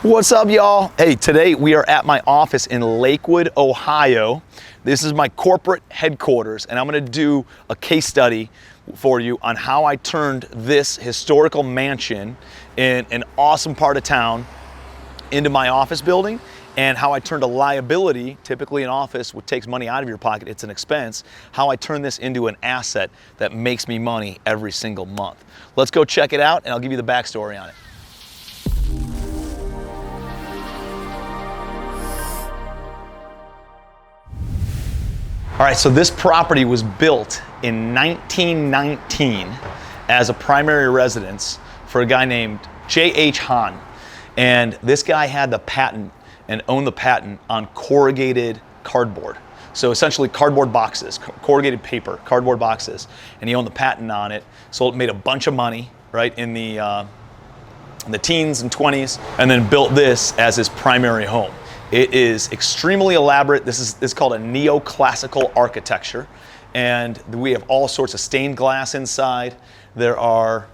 What's up, y'all? Hey, today we are at my office in Lakewood, Ohio. This is my corporate headquarters, and I'm gonna do a case study for you on how I turned this historical mansion in an awesome part of town into my office building, and how I turned a liability, typically an office, which takes money out of your pocket, it's an expense, how I turned this into an asset that makes me money every single month. Let's go check it out, and I'll give you the backstory on it. All right, so this property was built in 1919 as a primary residence for a guy named J.H. Hahn. And this guy had the patent and owned the patent on corrugated cardboard. So essentially cardboard boxes, corrugated paper, cardboard boxes. And he owned the patent on it. So it made a bunch of money, right, in the teens and 20s, and then built this as his primary home. It is extremely elaborate. This is called a neoclassical architecture, and we have all sorts of stained glass inside. There are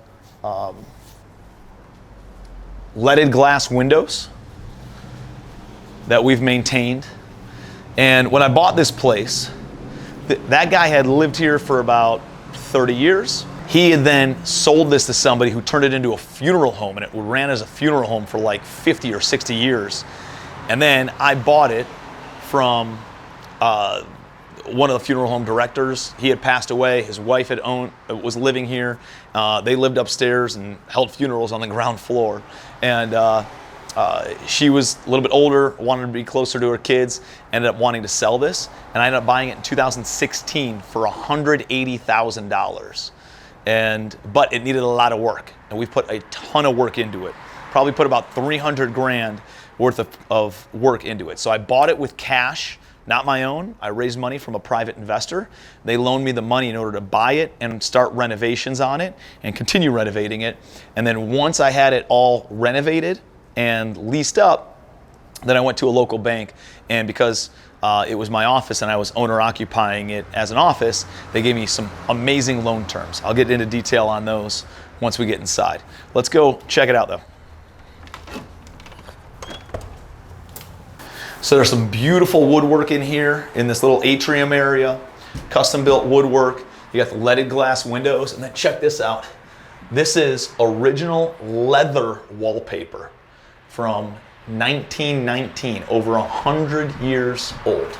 leaded glass windows that we've maintained. And when I bought this place, that guy had lived here for about 30 years. He had then sold this to somebody who turned it into a funeral home, and it ran as a funeral home for like 50 or 60 years. And then I bought it from one of the funeral home directors. He had passed away. His wife was living here. They lived upstairs and held funerals on the ground floor. And she was a little bit older, wanted to be closer to her kids, ended up wanting to sell this. And I ended up buying it in 2016 for $180,000. But it needed a lot of work. And we've put a ton of work into it. Probably put about 300 grand worth of work into it. So I bought it with cash, not my own. I raised money from a private investor. They loaned me the money in order to buy it and start renovations on it and continue renovating it. And then once I had it all renovated and leased up, then I went to a local bank, and because it was my office and I was owner occupying it as an office, they gave me some amazing loan terms. I'll get into detail on those once we get inside. Let's go check it out though. So there's some beautiful woodwork in here in this little atrium area, custom built woodwork. You got the leaded glass windows, and then check this out. This is original leather wallpaper from 1919, over 100 years old.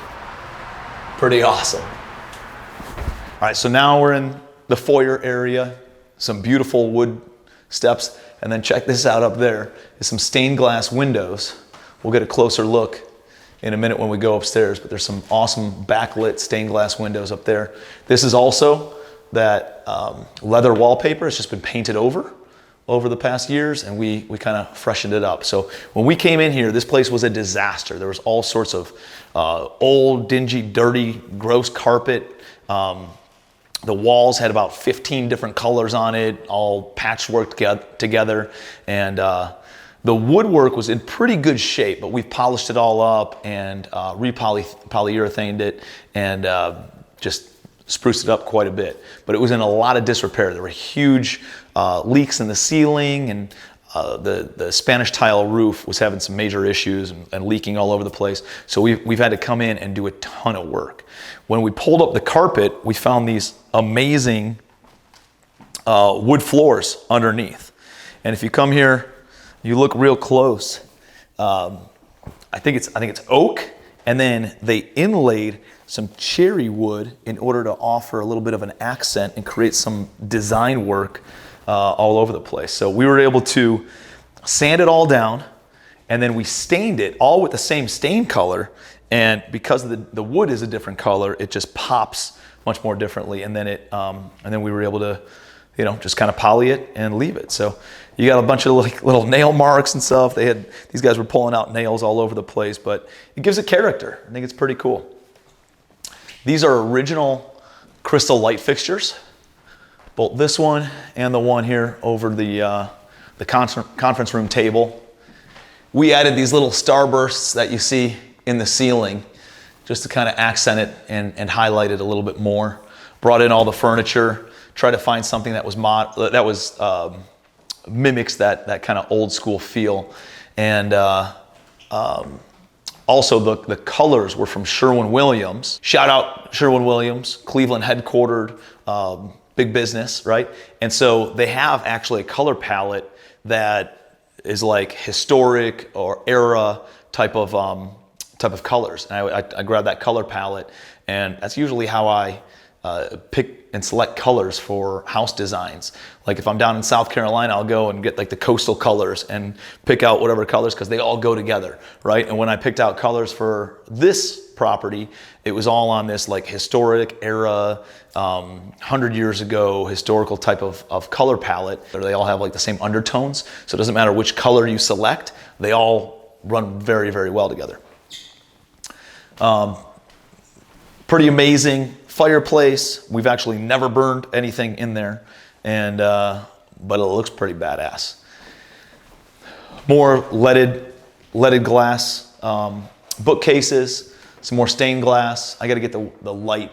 Pretty awesome. All right, so now we're in the foyer area, some beautiful wood steps, and then check this out up there. There's some stained glass windows. We'll get a closer look in a minute when we go upstairs, but there's some awesome backlit stained glass windows up there. This is also that leather wallpaper. It's just been painted over the past years, and we kind of freshened it up. So when we came in here, this place was a disaster. There was all sorts of old, dingy, dirty, gross carpet. The walls had about 15 different colors on it, all patchworked together, and the woodwork was in pretty good shape, but we've polished it all up and polyurethaned it and just spruced it up quite a bit. But it was in a lot of disrepair. There were huge leaks in the ceiling, and the Spanish tile roof was having some major issues and leaking all over the place. So we've had to come in and do a ton of work. When we pulled up the carpet, we found these amazing wood floors underneath. And if you come here, you look real close. I think it's oak, and then they inlaid some cherry wood in order to offer a little bit of an accent and create some design work all over the place. So we were able to sand it all down, and then we stained it all with the same stain color. And because the wood is a different color, it just pops much more differently. And then we were able to, just kind of poly it and leave it. So you got a bunch of little nail marks and stuff. These guys were pulling out nails all over the place, but it gives it character. I think it's pretty cool. These are original crystal light fixtures, both this one and the one here over the conference room table. We added these little starbursts that you see in the ceiling just to kind of accent it and highlight it a little bit more. Brought in all the furniture, tried to find something that was mimics that kind of old school feel. And also the colors were from Sherwin-Williams. Shout out Sherwin-Williams, Cleveland headquartered, big business, right? And so they have actually a color palette that is like historic or era type of colors. And I grabbed that color palette, and that's usually how I pick and select colors for house designs. Like if I'm down in South Carolina, I'll go and get like the coastal colors and pick out whatever colors because they all go together, right? And when I picked out colors for this property, it was all on this like historic era, 100 years ago, historical type of color palette. They all have like the same undertones. So it doesn't matter which color you select, they all run very, very well together. Pretty amazing fireplace. We've actually never burned anything in there, and but it looks pretty badass. More leaded glass bookcases, some more stained glass. I got to get the light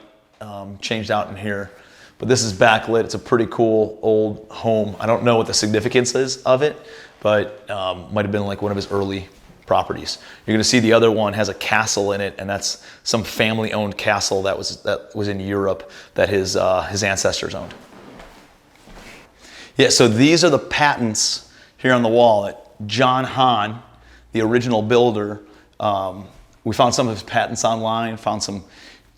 changed out in here, but this is backlit. It's a pretty cool old home. I don't know what the significance is of it, but might have been like one of his early properties. You're going to see the other one has a castle in it, and that's some family-owned castle that was in Europe that his ancestors owned. Yeah, so these are the patents here on the wall that John Hahn, the original builder, we found some of his patents online, found some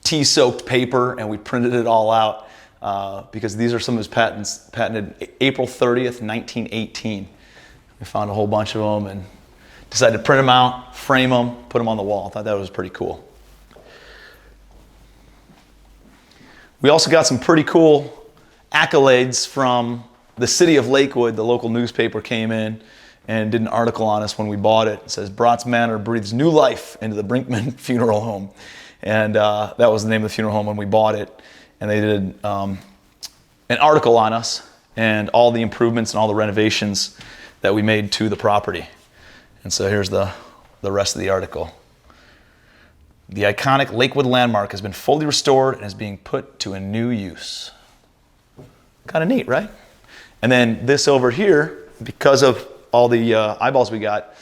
tea-soaked paper, and we printed it all out because these are some of his patents, patented April 30th, 1918. We found a whole bunch of them and decided to print them out, frame them, put them on the wall. I thought that was pretty cool. We also got some pretty cool accolades from the city of Lakewood. The local newspaper came in and did an article on us when we bought it. It says, Bratz Manor breathes new life into the Brinkman Funeral Home. And that was the name of the funeral home when we bought it. And they did an article on us and all the improvements and all the renovations that we made to the property. And so here's the rest of the article. The iconic Lakewood landmark has been fully restored and is being put to a new use. Kind of neat, right? And then this over here, because of all the eyeballs we got,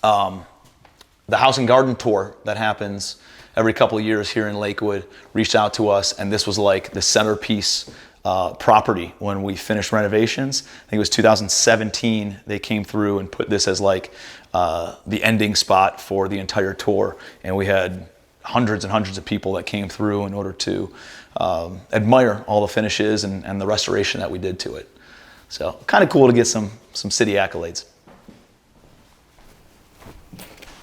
the house and garden tour that happens every couple of years here in Lakewood reached out to us, and this was like the centerpiece property when we finished renovations. I think it was 2017 they came through and put this as like the ending spot for the entire tour, and we had hundreds and hundreds of people that came through in order to admire all the finishes and the restoration that we did to it. So kind of cool to get some city accolades.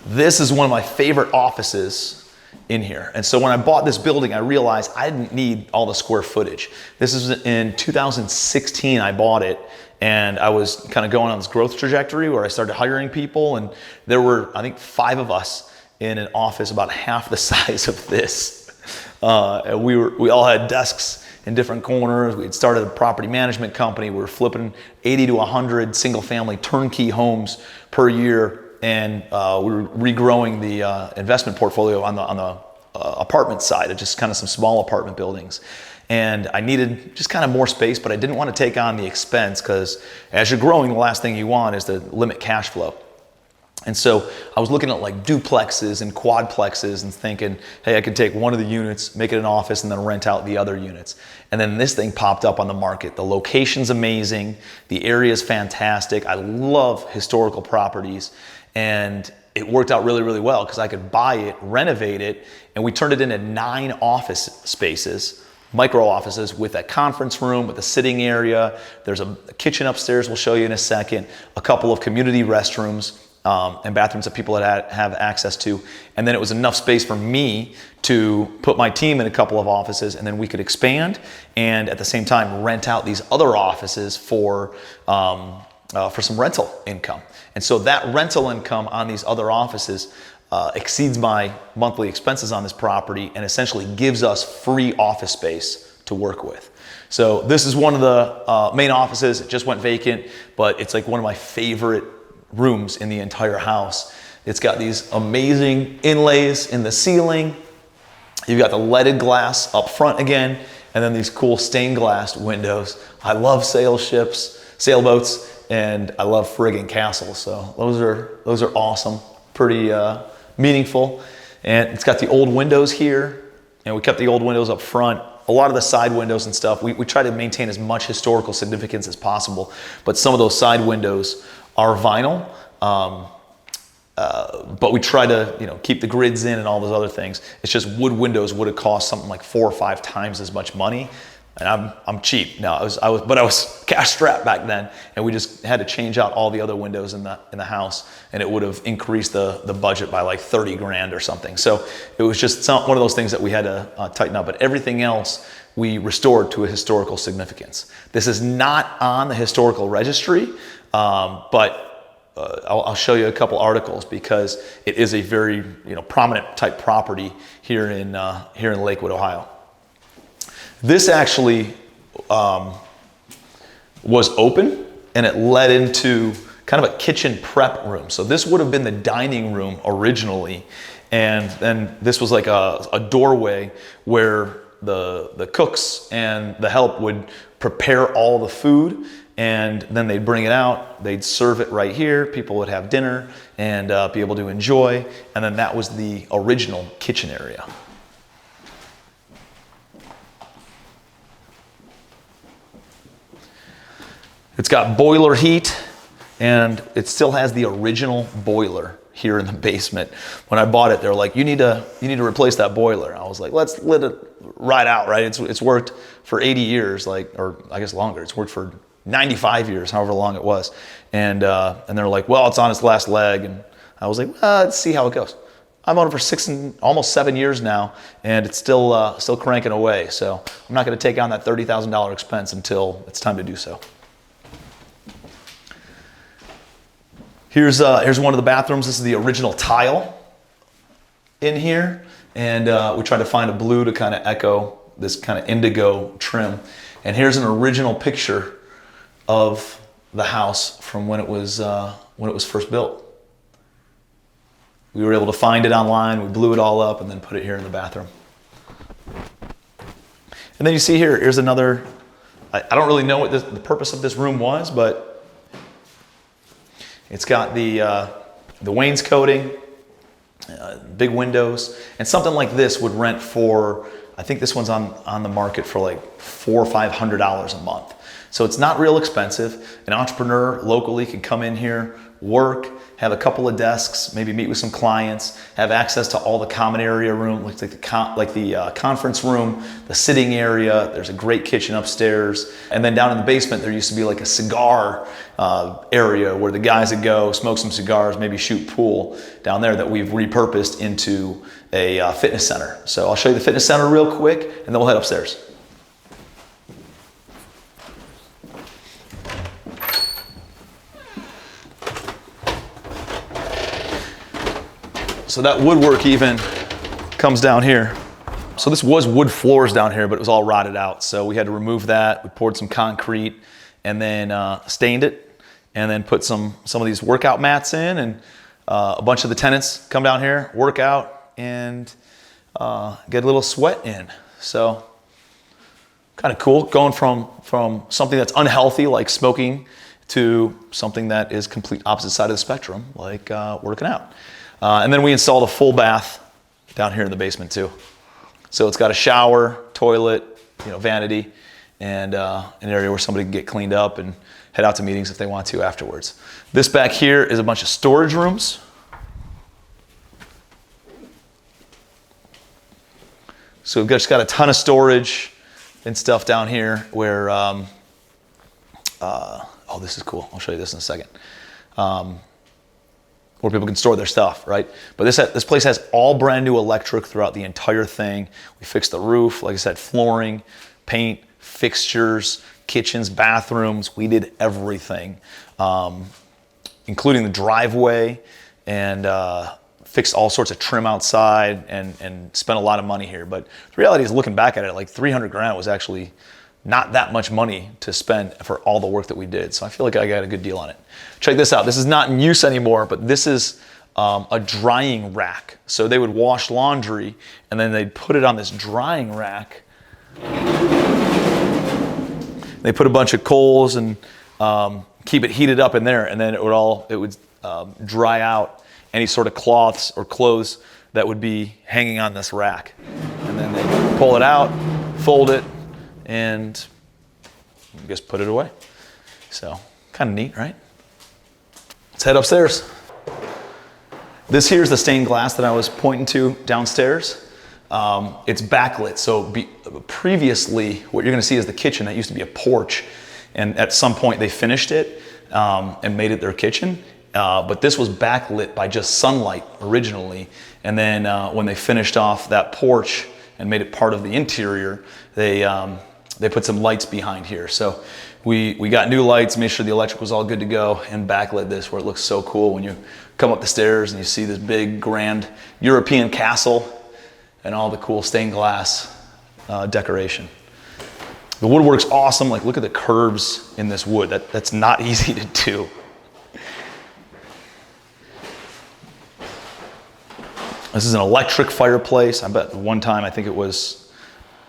This is one of my favorite offices in here. And so when I bought this building, I realized I didn't need all the square footage. This is in 2016 I bought it, and I was kind of going on this growth trajectory where I started hiring people, and there were, I think, 5 of us in an office about half the size of this. And we all had desks in different corners. We had started a property management company. We were flipping 80 to 100 single family turnkey homes per year. And we were regrowing the investment portfolio on the apartment side of just kind of some small apartment buildings. And I needed just kind of more space, but I didn't want to take on the expense because as you're growing, the last thing you want is to limit cash flow. And so I was looking at like duplexes and quadplexes and thinking, hey, I could take one of the units, make it an office, and then rent out the other units. And then this thing popped up on the market. The location's amazing. The area's fantastic. I love historical properties. And it worked out really, really well because I could buy it, renovate it, and we turned it into 9 office spaces, micro offices with a conference room, with a sitting area. There's a kitchen upstairs we'll show you in a second, a couple of community restrooms and bathrooms that people have access to. And then it was enough space for me to put my team in a couple of offices, and then we could expand and at the same time rent out these other offices for some rental income. And so that rental income on these other offices exceeds my monthly expenses on this property and essentially gives us free office space to work with. So this is one of the main offices. It just went vacant, but it's like one of my favorite rooms in the entire house. It's got these amazing inlays in the ceiling. You've got the leaded glass up front again, and then these cool stained glass windows. I love sailboats, and I love friggin' castles. So those are awesome, pretty meaningful. And it's got the old windows here, and we kept the old windows up front. A lot of the side windows and stuff, we try to maintain as much historical significance as possible, but some of those side windows are vinyl. But we try to, keep the grids in and all those other things. It's just wood windows would have cost something like 4 or 5 times as much money. And I'm cheap now. I was cash strapped back then, and we just had to change out all the other windows in the house, and it would have increased the budget by like 30 grand or something. So it was just one of those things that we had to tighten up. But everything else we restored to a historical significance. This is not on the historical registry, but I'll show you a couple articles because it is a very prominent type property here in Lakewood, Ohio. This actually was open, and it led into kind of a kitchen prep room. So this would have been the dining room originally, and then this was like a doorway where the cooks and the help would prepare all the food, and then they'd bring it out, they'd serve it right here, people would have dinner and be able to enjoy, and then that was the original kitchen area. It's got boiler heat, and it still has the original boiler here in the basement. When I bought it, they were like, you need to replace that boiler. I was like, let's let it ride out, right? It's worked for 80 years, or I guess longer. It's worked for 95 years, however long it was. And they're like, well, it's on its last leg. And I was like, well, let's see how it goes. I'm on it for 6 and almost 7 years now, and it's still cranking away. So I'm not gonna take on that $30,000 expense until it's time to do so. Here's one of the bathrooms. This is the original tile in here. And we tried to find a blue to kind of echo this kind of indigo trim. And here's an original picture of the house from when it was first built. We were able to find it online. We blew it all up and then put it here in the bathroom. And then you see here's another, I don't really know what the purpose of this room was, but it's got the wainscoting, big windows, and something like this would rent for, I think this one's on the market for like $400 or $500 a month. So it's not real expensive. An entrepreneur locally can come in here, work, have a couple of desks, maybe meet with some clients, have access to all the common area room, like the conference room, the sitting area. There's a great kitchen upstairs. And then down in the basement, there used to be like a cigar area where the guys would go smoke some cigars, maybe shoot pool down there, that we've repurposed into a fitness center. So I'll show you the fitness center real quick, and then we'll head upstairs. So that woodwork even comes down here. So this was wood floors down here, but it was all rotted out. So we had to remove that. We poured some concrete and then stained it, and then put some of these workout mats in, and a bunch of the tenants come down here, work out, and get a little sweat in. So kind of cool, going from something that's unhealthy like smoking to something that is complete opposite side of the spectrum, like working out. And then we installed a full bath down here in the basement too. So it's got a shower, toilet, vanity, and an area where somebody can get cleaned up and head out to meetings if they want to afterwards. This back here is a bunch of storage rooms. So we've just got a ton of storage and stuff down here where, oh, this is cool. I'll show you this in a second. Where people can store their stuff, right? But this place has all brand new electric throughout the entire thing. We fixed the roof, like I said, flooring, paint, fixtures, kitchens, bathrooms. We did everything, including the driveway, and fixed all sorts of trim outside, and spent a lot of money here. But the reality is, looking back at it, like 300 grand was actually not that much money to spend for all the work that we did. So I feel like I got a good deal on it. Check this out. This is not in use anymore, but this is a drying rack. So they would wash laundry, and then they'd put it on this drying rack. They put a bunch of coals and keep it heated up in there, and then it would dry out any sort of cloths or clothes that would be hanging on this rack. And then they pull it out, fold it, and just put it away. So kind of neat, right? Let's head upstairs. This here's the stained glass that I was pointing to downstairs. It's backlit, so previously what you're gonna see is the kitchen. That used to be a porch, and at some point they finished it and made it their kitchen. But this was backlit by just sunlight originally, and then when they finished off that porch and made it part of the interior, they put some lights behind here. So we got new lights, made sure the electric was all good to go, and backlit this where it looks so cool when you come up the stairs and you see this big grand European castle and all the cool stained glass decoration. The woodwork's awesome. Like, look at the curves in this wood. That's not easy to do. This is an electric fireplace. I bet one time it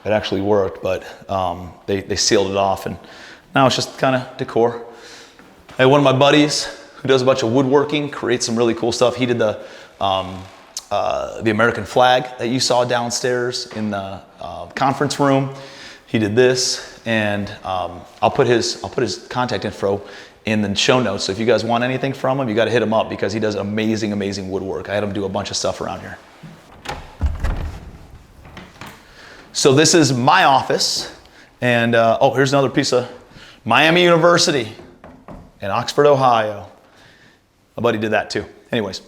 actually worked, but they sealed it off, and now it's just kind of decor. I had one of my buddies who does a bunch of woodworking, creates some really cool stuff. He did the American flag that you saw downstairs in the conference room. He did this, and I'll put his contact info in the show notes. So if you guys want anything from him, you got to hit him up because he does amazing, amazing woodwork. I had him do a bunch of stuff around here. So this is my office, and here's another piece of Miami University in Oxford, Ohio. My buddy did that too. Anyways,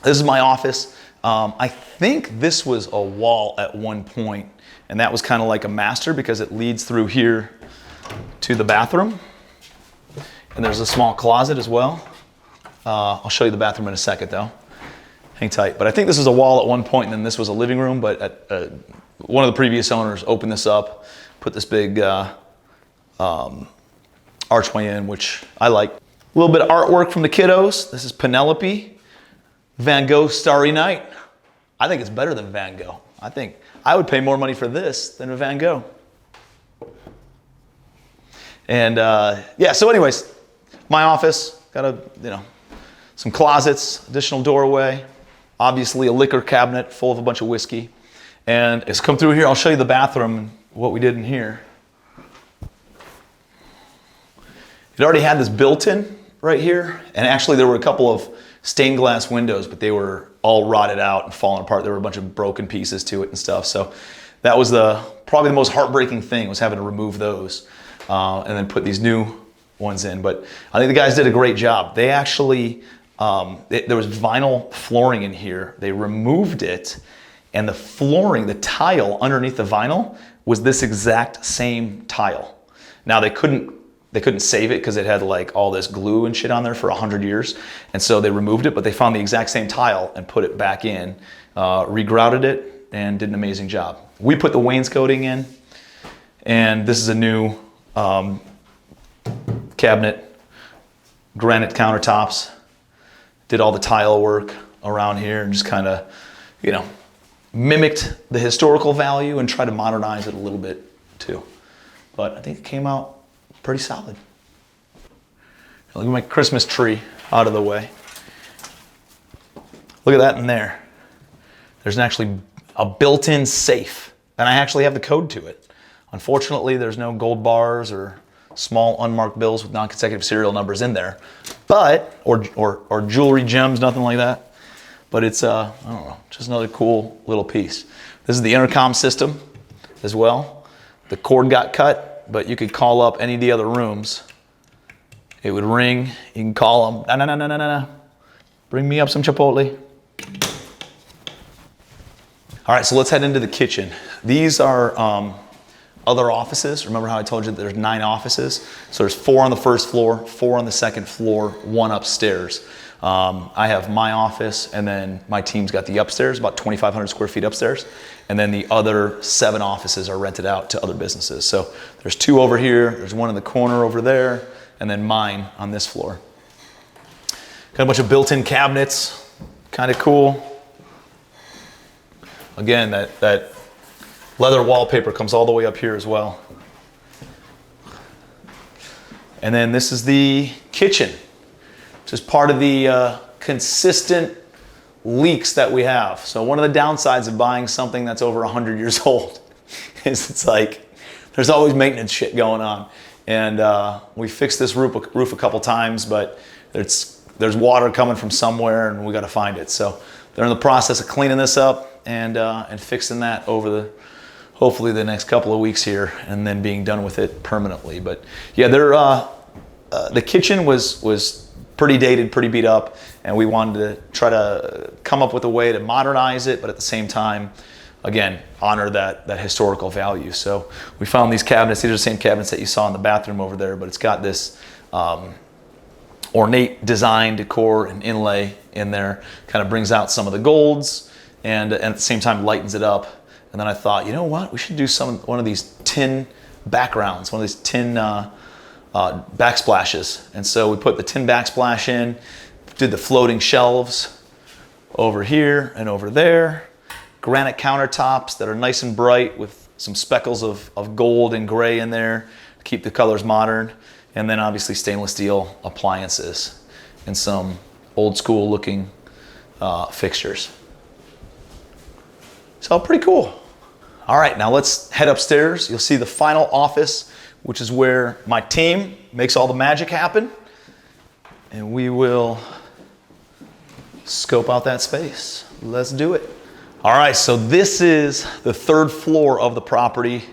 this is my office. I think this was a wall at one point, and that was kind of like a master because it leads through here to the bathroom. And there's a small closet as well. I'll show you the bathroom in a second though. Hang tight. But I think this was a wall at one point, and then this was a living room, but one of the previous owners opened this up, put this big archway in, which I like. A little bit of artwork from the kiddos. This is Penelope, Van Gogh Starry Night. I think it's better than Van Gogh. I think I would pay more money for this than a Van Gogh. And so anyways, my office, got some closets, additional doorway, obviously a liquor cabinet full of a bunch of whiskey. And it's come through here. I'll show you the bathroom and what we did in here. It already had this built-in right here. And actually there were a couple of stained glass windows, but they were all rotted out and falling apart. There were a bunch of broken pieces to it and stuff. So that was probably the most heartbreaking thing, was having to remove those and then put these new ones in. But I think the guys did a great job. They actually, there was vinyl flooring in here. They removed it, and the flooring, the tile underneath the vinyl was this exact same tile. Now they couldn't save it because it had like all this glue and shit on there for 100 years. And so they removed it, but they found the exact same tile and put it back in, regrouted it, and did an amazing job. We put the wainscoting in, and this is a new cabinet, granite countertops. Did all the tile work around here and just kind of, mimicked the historical value and tried to modernize it a little bit too. But I think it came out pretty solid. Look at my Christmas tree out of the way. Look at that in there. There's actually a built-in safe, and I actually have the code to it. Unfortunately, there's no gold bars or small unmarked bills with non-consecutive serial numbers in there, but or jewelry, gems, nothing like that. But it's I don't know, just another cool little piece. This is the intercom system as well. The cord got cut, but you could call up any of the other rooms. It would ring. You can call them. No. Bring me up some Chipotle. All right, so let's head into the kitchen. These are other offices. Remember how I told you that there's 9 offices? So there's 4 on the first floor, 4 on the second floor, 1 upstairs. I have my office, and then my team's got the upstairs, about 2,500 square feet upstairs. And then the other 7 offices are rented out to other businesses. So there's 2 over here, there's 1 in the corner over there, and then mine on this floor. Got a bunch of built-in cabinets, kind of cool. Again, that leather wallpaper comes all the way up here as well. And then this is the kitchen, which is part of the consistent leaks that we have. So one of the downsides of buying something that's over 100 years old is it's like there's always maintenance shit going on. And we fixed this roof a couple times, but there's water coming from somewhere and we got to find it. So they're in the process of cleaning this up and fixing that over hopefully the next couple of weeks here, and then being done with it permanently. But yeah, the kitchen was pretty dated, pretty beat up, and we wanted to try to come up with a way to modernize it, but at the same time, again, honor that historical value. So we found these cabinets. These are the same cabinets that you saw in the bathroom over there, but it's got this ornate design, decor, and inlay in there. Kind of brings out some of the golds, and at the same time lightens it up. And then I thought, you know what? We should do one of these tin backgrounds, one of these tin backsplashes. And so we put the tin backsplash in, did the floating shelves over here and over there, granite countertops that are nice and bright with some speckles of gold and gray in there to keep the colors modern, and then obviously stainless steel appliances and some old school looking fixtures. So pretty cool. All right, now let's head upstairs. You'll see the final office, which is where my team makes all the magic happen. And we will scope out that space. Let's do it. All right, so this is the third floor of the property.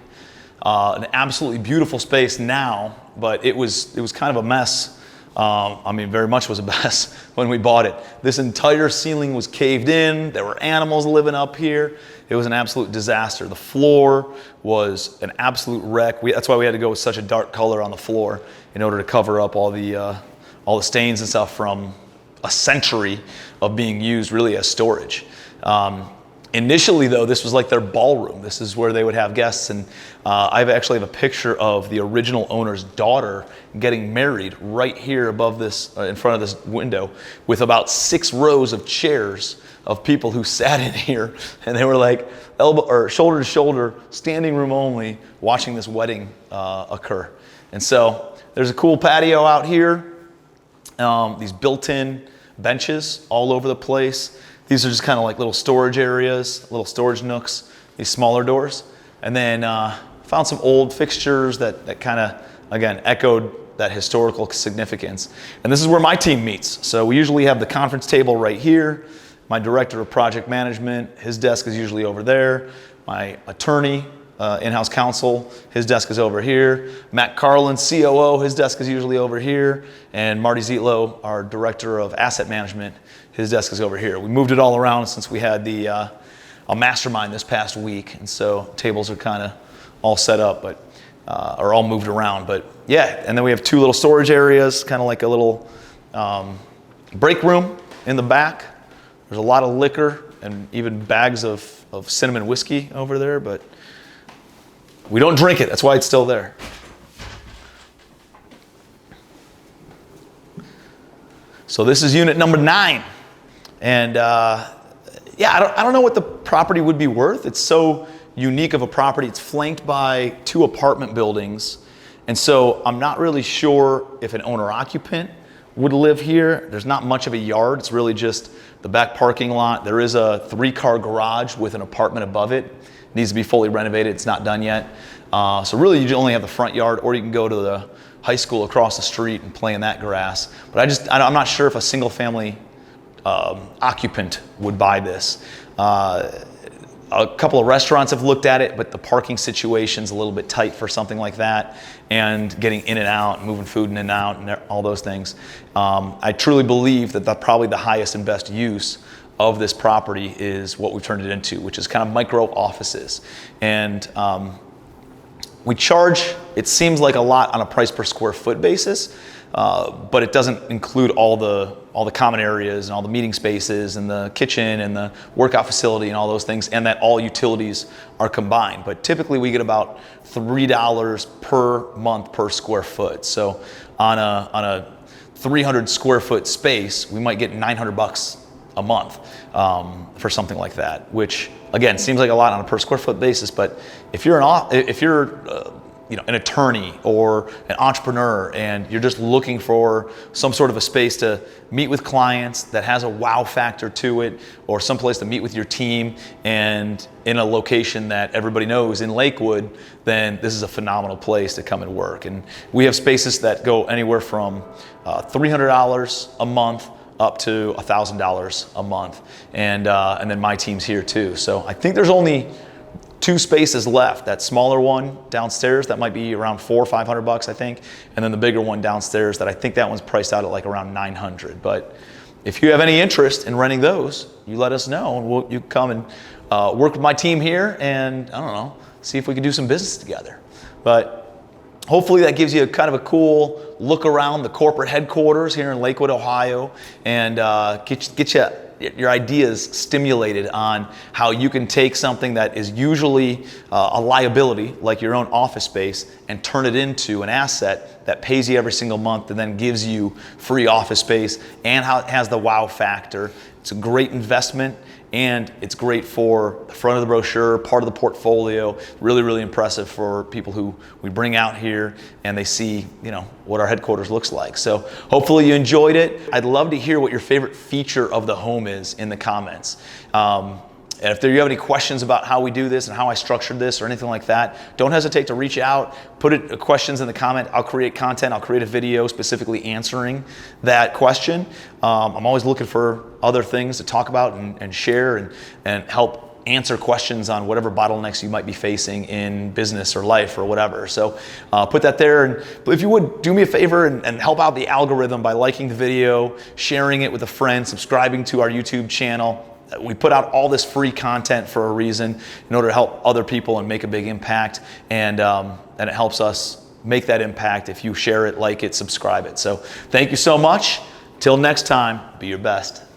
An absolutely beautiful space now, but it was kind of a mess. I mean, very much was a mess when we bought it. This entire ceiling was caved in. There were animals living up here. It was an absolute disaster. The floor was an absolute wreck. That's why we had to go with such a dark color on the floor in order to cover up all the stains and stuff from a century of being used really as storage. Initially, though, this was like their ballroom. This is where they would have guests, and I actually have a picture of the original owner's daughter getting married right here above this, in front of this window, with about 6 rows of chairs of people who sat in here, and they were like elbow or shoulder to shoulder, standing room only, watching this wedding occur. And so there's a cool patio out here. These built-in benches all over the place. These are just kind of like little storage areas, little storage nooks, these smaller doors. And then found some old fixtures that kind of, again, echoed that historical significance. And this is where my team meets. So we usually have the conference table right here. My director of project management, his desk is usually over there. My attorney, in-house counsel, his desk is over here. Matt Carlin, COO, his desk is usually over here. And Marty Zietlow, our director of asset management, his desk is over here. We moved it all around since we had a mastermind this past week, and so tables are kind of all set up, but are all moved around. But yeah, and then we have 2 little storage areas, kind of like a little break room in the back. There's a lot of liquor and even bags of cinnamon whiskey over there, but we don't drink it. That's why it's still there. So this is unit number 9. And yeah, I don't know what the property would be worth. It's so unique of a property. It's flanked by 2 apartment buildings. And so I'm not really sure if an owner-occupant would live here. There's not much of a yard. It's really just the back parking lot. There is a 3-car garage with an apartment above it. It needs to be fully renovated. It's not done yet. So really you only have the front yard, or you can go to the high school across the street and play in that grass. But I'm not sure if a single family occupant would buy this. A couple of restaurants have looked at it, but the parking situation's a little bit tight for something like that, and getting in and out, and moving food in and out, and all those things. I truly believe that probably the highest and best use of this property is what we've turned it into, which is kind of micro offices. And we charge, it seems like a lot on a price per square foot basis, but it doesn't include all the common areas and all the meeting spaces and the kitchen and the workout facility and all those things, and that all utilities are combined. But typically we get about $3 per month per square foot. So on a 300 square foot space, we might get $900 a month for something like that, which again seems like a lot on a per square foot basis. But if you're an attorney or an entrepreneur, and you're just looking for some sort of a space to meet with clients that has a wow factor to it, or someplace to meet with your team, and in a location that everybody knows in Lakewood, then this is a phenomenal place to come and work. And we have spaces that go anywhere from $300 a month up to $1,000 a month, and then my team's here too. So I think there's only 2 spaces left. That smaller one downstairs that might be around $400 or $500, I think, and then the bigger one downstairs that I think that one's priced out at like around $900. But if you have any interest in renting those, you let us know, and you come and work with my team here, and I don't know, see if we can do some business together. But hopefully that gives you kind of a cool look around the corporate headquarters here in Lakewood, Ohio, and get your ideas stimulated on how you can take something that is usually a liability, like your own office space, and turn it into an asset that pays you every single month and then gives you free office space, and how it has the wow factor. It's a great investment, and it's great for the front of the brochure, part of the portfolio. Really, really impressive for people who we bring out here and they see, what our headquarters looks like. So hopefully you enjoyed it. I'd love to hear what your favorite feature of the home is in the comments. And if you have any questions about how we do this and how I structured this or anything like that, don't hesitate to reach out, put questions in the comment. I'll create content, I'll create a video specifically answering that question. I'm always looking for other things to talk about and share and help answer questions on whatever bottlenecks you might be facing in business or life or whatever. So put that there, and if you would, do me a favor and help out the algorithm by liking the video, sharing it with a friend, subscribing to our YouTube channel. We put out all this free content for a reason, in order to help other people and make a big impact, and it helps us make that impact if you share it, like it, subscribe it. So thank you so much. Till next time, be your best.